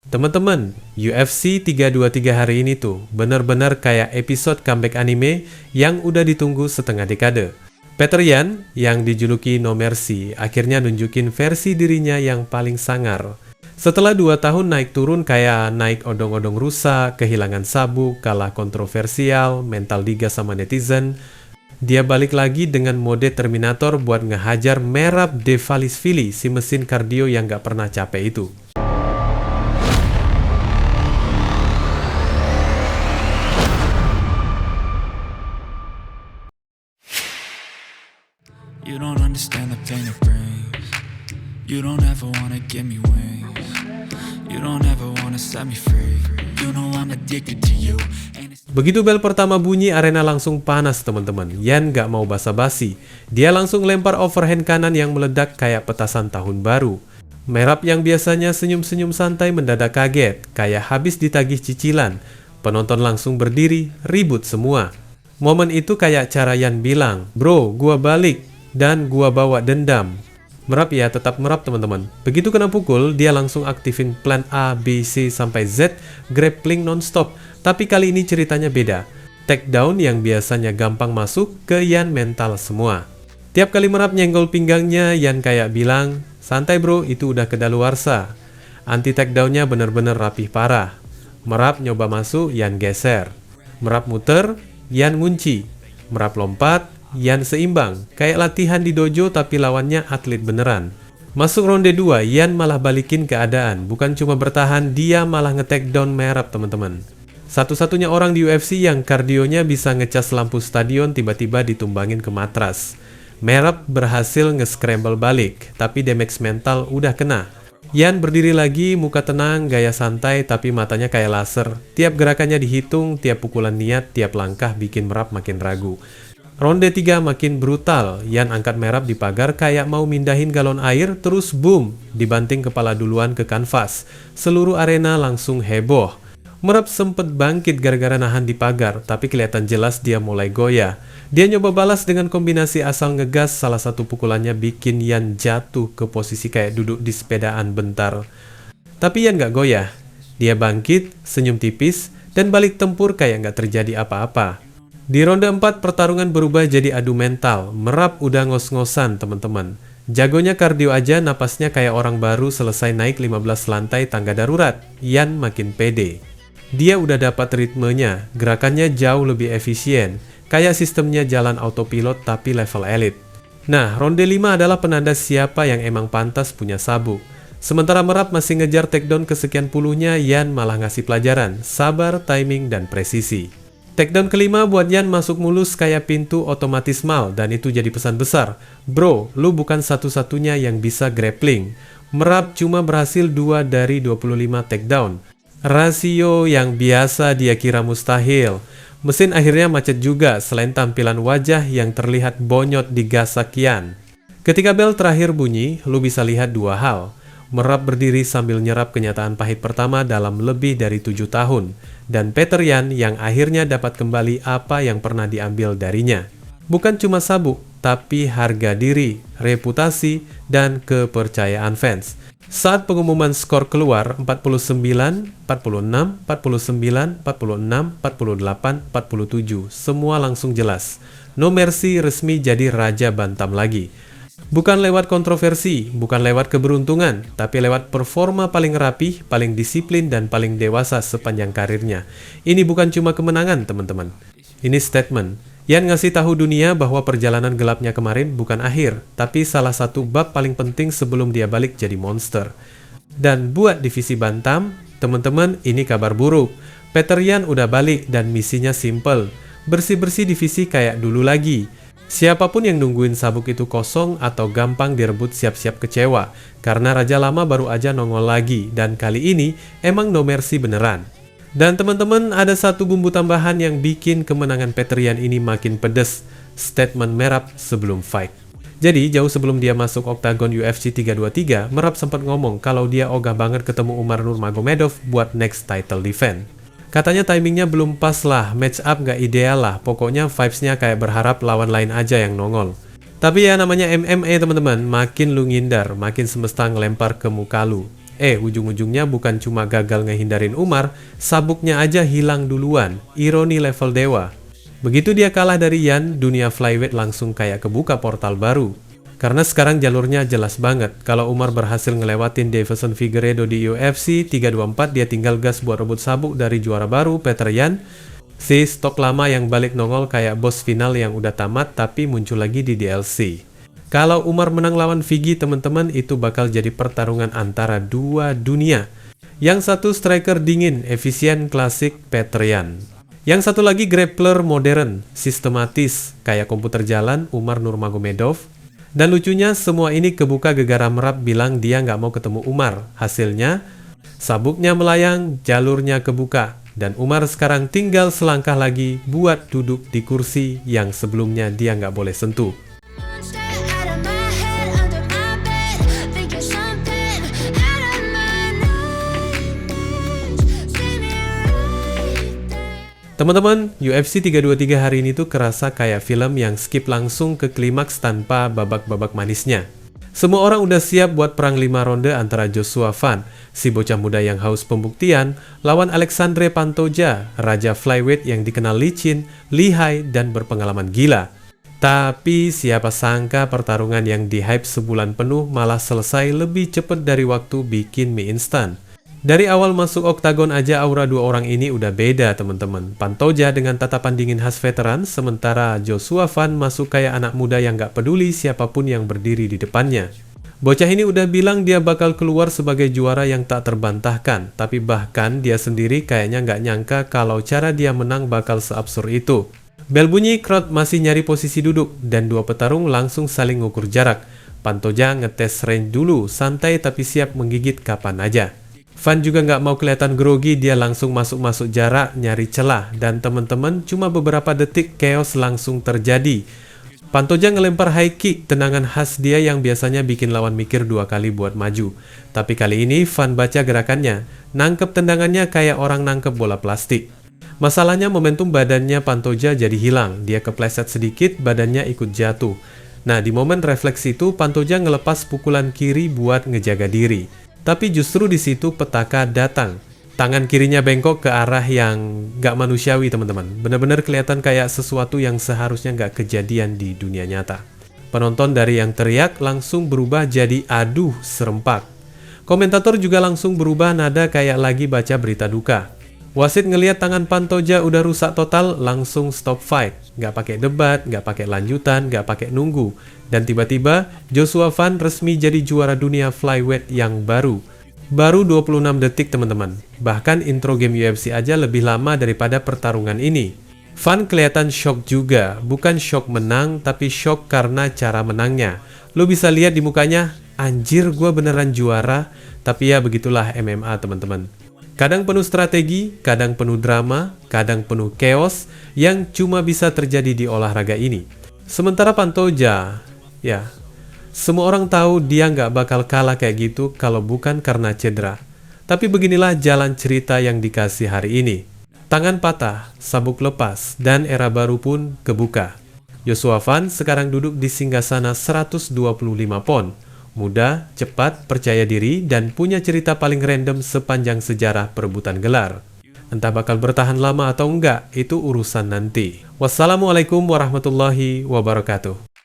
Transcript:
Teman-teman, UFC 323 hari ini tuh bener-bener kayak episode comeback anime yang udah ditunggu setengah dekade. Petr Yan yang dijuluki No Mercy akhirnya nunjukin versi dirinya yang paling sangar. Setelah 2 tahun naik turun kayak naik odong-odong rusa, kehilangan sabuk, kalah kontroversial, mental digas sama netizen, dia balik lagi dengan mode Terminator buat ngehajar Merab Dvalishvili, si mesin kardio yang gak pernah capek itu. You don't understand the pain it brings. You don't ever wanna give me wings. You don't ever wanna set me free. You know I'm addicted to you. Begitu bel pertama bunyi, arena langsung panas teman-teman. Yan gak mau basa-basi. Dia langsung lempar overhand kanan yang meledak kayak petasan tahun baru. Merab yang biasanya senyum-senyum santai mendadak kaget, kayak habis ditagih cicilan. Penonton langsung berdiri, ribut semua. Momen itu kayak cara Yan bilang, "Bro, gua balik. Dan gua bawa dendam." Merab ya tetap merab teman-teman. Begitu kena pukul, dia langsung aktifin plan A, B, C, sampai Z, grappling non-stop. Tapi kali ini ceritanya beda. Takedown yang biasanya gampang masuk, ke Yan mental semua. Tiap kali merab nyenggol pinggangnya, Yan kayak bilang, "Santai bro, itu udah kedaluarsa." Anti takedownnya bener-bener rapih parah. Merab nyoba masuk, Yan geser. Merab muter, Yan ngunci. Merab lompat, Yan seimbang, kayak latihan di dojo tapi lawannya atlet beneran. Masuk ronde 2, Yan malah balikin keadaan. Bukan cuma bertahan, dia malah nge-take down Merab teman-teman. Satu-satunya orang di UFC yang kardionya bisa ngecas lampu stadion tiba-tiba ditumbangin ke matras. Merab berhasil nge-scramble balik, tapi damage mental udah kena. Yan berdiri lagi, muka tenang, gaya santai tapi matanya kayak laser. Tiap gerakannya dihitung, tiap pukulan niat, tiap langkah bikin Merab makin ragu. Ronde 3 makin brutal, Yan angkat Merab di pagar kayak mau mindahin galon air, terus boom, dibanting kepala duluan ke kanvas. Seluruh arena langsung heboh. Merab sempet bangkit gara-gara nahan di pagar, tapi kelihatan jelas dia mulai goyah. Dia nyoba balas dengan kombinasi asal ngegas, salah satu pukulannya bikin Yan jatuh ke posisi kayak duduk di sepedaan bentar. Tapi Yan gak goyah. Dia bangkit, senyum tipis, dan balik tempur kayak gak terjadi apa-apa. Di ronde 4, pertarungan berubah jadi adu mental. Merab udah ngos-ngosan teman-teman. Jagonya kardio aja, napasnya kayak orang baru selesai naik 15 lantai tangga darurat. Yan makin pede. Dia udah dapat ritmenya, gerakannya jauh lebih efisien. Kayak sistemnya jalan autopilot tapi level elit. Nah, ronde 5 adalah penanda siapa yang emang pantas punya sabuk. Sementara Merab masih ngejar takedown kesekian puluhnya, Yan malah ngasih pelajaran, sabar, timing, dan presisi. Takedown kelima buat Yan masuk mulus kayak pintu otomatismal, dan itu jadi pesan besar. Bro, lu bukan satu-satunya yang bisa grappling. Merab cuma berhasil 2 dari 25 takedown. Rasio yang biasa dia kira mustahil. Mesin akhirnya macet juga selain tampilan wajah yang terlihat bonyot di gasak Yan. Ketika bel terakhir bunyi, lu bisa lihat 2 hal. Merab berdiri sambil nyerap kenyataan pahit pertama dalam lebih dari 7 tahun. Dan Petr Yan yang akhirnya dapat kembali apa yang pernah diambil darinya. Bukan cuma sabuk, tapi harga diri, reputasi, dan kepercayaan fans. Saat pengumuman skor keluar, 49, 46, 49, 46, 48, 47, semua langsung jelas. No Mercy resmi jadi raja bantam lagi. Bukan lewat kontroversi, bukan lewat keberuntungan, tapi lewat performa paling rapih, paling disiplin, dan paling dewasa sepanjang karirnya. Ini bukan cuma kemenangan, teman-teman. Ini statement. Yan ngasih tahu dunia bahwa perjalanan gelapnya kemarin bukan akhir, tapi salah satu bab paling penting sebelum dia balik jadi monster. Dan buat divisi bantam, teman-teman, ini kabar buruk. Petr Yan udah balik dan misinya simple. Bersih-bersih divisi kayak dulu lagi. Siapapun yang nungguin sabuk itu kosong atau gampang direbut siap-siap kecewa, karena Raja Lama baru aja nongol lagi, dan kali ini emang No Mercy beneran. Dan teman-teman, ada satu bumbu tambahan yang bikin kemenangan Petr Yan ini makin pedes, statement Merab sebelum fight. Jadi, jauh sebelum dia masuk oktagon UFC 323, Merab sempat ngomong kalau dia ogah banget ketemu Umar Nurmagomedov buat next title defense. Katanya timingnya belum pas lah, match up gak ideal lah, pokoknya vibes-nya kayak berharap lawan lain aja yang nongol. Tapi ya namanya MMA teman-teman, makin lu ngindar, makin semesta ngelempar ke muka lu. Ujung-ujungnya bukan cuma gagal ngehindarin Umar, sabuknya aja hilang duluan. Ironi level dewa. Begitu dia kalah dari Yan, dunia flyweight langsung kayak kebuka portal baru. Karena sekarang jalurnya jelas banget. Kalau Umar berhasil ngelewatin Deiveson Figueiredo di UFC 324, dia tinggal gas buat rebut sabuk dari juara baru, Petr Yan. Si stok lama yang balik nongol kayak bos final yang udah tamat tapi muncul lagi di DLC. Kalau Umar menang lawan Figi, teman-teman, itu bakal jadi pertarungan antara dua dunia. Yang satu striker dingin, efisien, klasik, Petr Yan. Yang satu lagi grappler modern, sistematis, kayak komputer jalan, Umar Nurmagomedov. Dan lucunya, semua ini kebuka gegara merap bilang dia nggak mau ketemu Umar. Hasilnya, sabuknya melayang, jalurnya kebuka. Dan Umar sekarang tinggal selangkah lagi buat duduk di kursi yang sebelumnya dia nggak boleh sentuh. Teman-teman, UFC 323 hari ini tuh kerasa kayak film yang skip langsung ke klimaks tanpa babak-babak manisnya. Semua orang udah siap buat perang 5 ronde antara Joshua Van, si bocah muda yang haus pembuktian, lawan Alexandre Pantoja, raja flyweight yang dikenal licin, lihai, dan berpengalaman gila. Tapi siapa sangka pertarungan yang di-hype sebulan penuh malah selesai lebih cepat dari waktu bikin mie instan. Dari awal masuk oktagon aja aura dua orang ini udah beda, teman-teman. Pantoja dengan tatapan dingin khas veteran, sementara Joshua Van masuk kayak anak muda yang gak peduli siapapun yang berdiri di depannya. Bocah ini udah bilang dia bakal keluar sebagai juara yang tak terbantahkan, tapi bahkan dia sendiri kayaknya gak nyangka kalau cara dia menang bakal seabsurd itu. Bel bunyi, crowd masih nyari posisi duduk, dan dua petarung langsung saling ngukur jarak. Pantoja ngetes range dulu, santai tapi siap menggigit kapan aja. Van juga nggak mau kelihatan grogi, dia langsung masuk-masuk jarak, nyari celah. Dan teman-teman, cuma beberapa detik chaos langsung terjadi. Pantoja ngelempar high kick, tendangan khas dia yang biasanya bikin lawan mikir 2 kali buat maju. Tapi kali ini Van baca gerakannya, nangkep tendangannya kayak orang nangkep bola plastik. Masalahnya momentum badannya Pantoja jadi hilang, dia kepleset sedikit, badannya ikut jatuh. Nah, di momen refleks itu Pantoja ngelepas pukulan kiri buat ngejaga diri. Tapi justru di situ petaka datang. Tangan kirinya bengkok ke arah yang gak manusiawi, teman-teman. Bener-bener kelihatan kayak sesuatu yang seharusnya gak kejadian di dunia nyata. Penonton dari yang teriak langsung berubah jadi aduh serempak. Komentator juga langsung berubah nada kayak lagi baca berita duka. Wasit ngelihat tangan Pantoja udah rusak total, langsung stop fight. Gak pakai debat, gak pakai lanjutan, gak pakai nunggu. Dan tiba-tiba, Joshua Van resmi jadi juara dunia flyweight yang baru. Baru 26 detik, teman-teman. Bahkan intro game UFC aja lebih lama daripada pertarungan ini. Van kelihatan shock juga. Bukan shock menang, tapi shock karena cara menangnya. Lo bisa lihat di mukanya, anjir gua beneran juara. Tapi ya begitulah MMA, teman-teman. Kadang penuh strategi, kadang penuh drama, kadang penuh chaos yang cuma bisa terjadi di olahraga ini. Sementara Pantoja, ya, semua orang tahu dia nggak bakal kalah kayak gitu kalau bukan karena cedera. Tapi beginilah jalan cerita yang dikasih hari ini. Tangan patah, sabuk lepas, dan era baru pun kebuka. Joshua Van sekarang duduk di singgasana 125 pon. Muda, cepat, percaya diri, dan punya cerita paling random sepanjang sejarah perebutan gelar. Entah bakal bertahan lama atau enggak, itu urusan nanti. Wassalamualaikum warahmatullahi wabarakatuh.